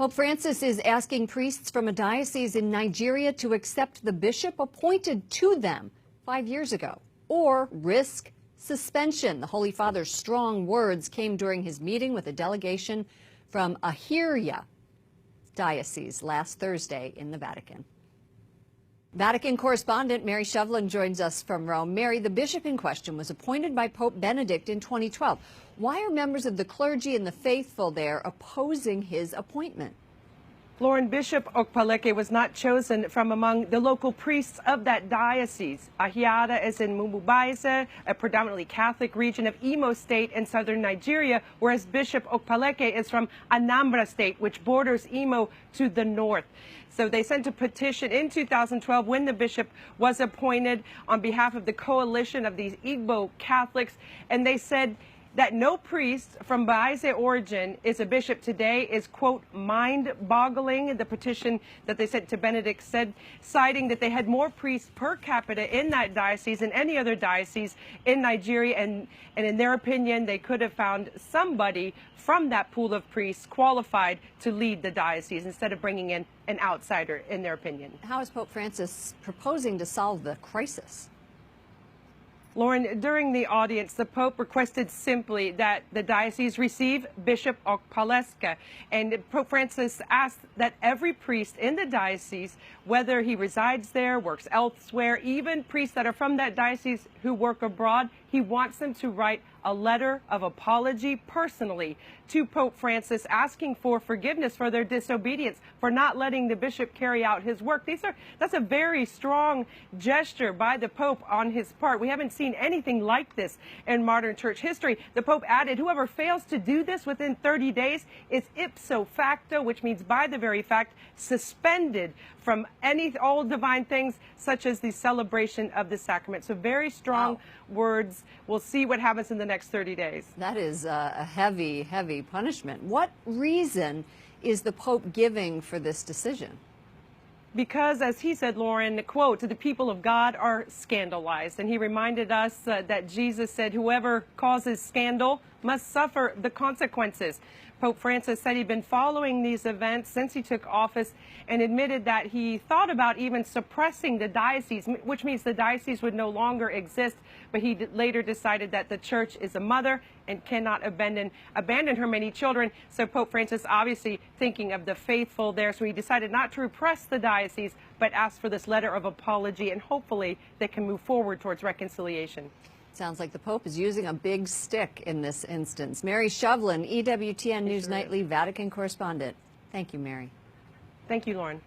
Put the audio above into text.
Pope Francis is asking priests from a diocese in Nigeria to accept the bishop appointed to them 5 years ago or risk suspension. The Holy Father's strong words came during his meeting with a delegation from Ahirya Diocese last Thursday in the Vatican. Vatican correspondent Mary Shovlin joins us from Rome. Mary, the bishop in question was appointed by Pope Benedict in 2012. Why are members of the clergy and the faithful there opposing his appointment? Lauren, Bishop Okpaleke was not chosen from among the local priests of that diocese. Ahiada is in Mumbubaise, a predominantly Catholic region of Imo State in southern Nigeria, whereas Bishop Okpaleke is from Anambra State, which borders Imo to the north. So they sent a petition in 2012 when the bishop was appointed on behalf of the coalition of these Igbo Catholics, and they said that no priest from Baise origin is a bishop today is, quote, mind-boggling. The petition that they sent to Benedict said, citing that they had more priests per capita in that diocese than any other diocese in Nigeria, and in their opinion, they could have found somebody from that pool of priests qualified to lead the diocese instead of bringing in an outsider, in their opinion. How is Pope Francis proposing to solve the crisis? Lauren, during the audience, the Pope requested simply that the diocese receive Bishop Okpaleke, and Pope Francis asked that every priest in the diocese, whether he resides there, works elsewhere, even priests that are from that diocese who work abroad, he wants them to write a letter of apology personally to Pope Francis, asking for forgiveness for their disobedience, for not letting the bishop carry out his work. That's a very strong gesture by the Pope on his part. We haven't seen anything like this in modern church history. The Pope added, whoever fails to do this within 30 days is ipso facto, which means by the very fact, suspended from all divine things, such as the celebration of the sacrament. So very strong words. We'll see what happens in the next 30 days. That is a heavy, heavy punishment. What reason is the Pope giving for this decision? Because, as he said, Lauren, quote, the people of God are scandalized. And he reminded us that Jesus said, whoever causes scandal must suffer the consequences. Pope Francis said he'd been following these events since he took office and admitted that he thought about even suppressing the diocese, which means the diocese would no longer exist. But he later decided that the church is a mother and cannot abandon her many children. So Pope Francis obviously thinking of the faithful there. So he decided not to repress the diocese, but asked for this letter of apology, and hopefully they can move forward towards reconciliation. Sounds like the Pope is using a big stick in this instance. Mary Shovlin, EWTN News Nightly Vatican correspondent. Thank you, Mary. Thank you, Lauren.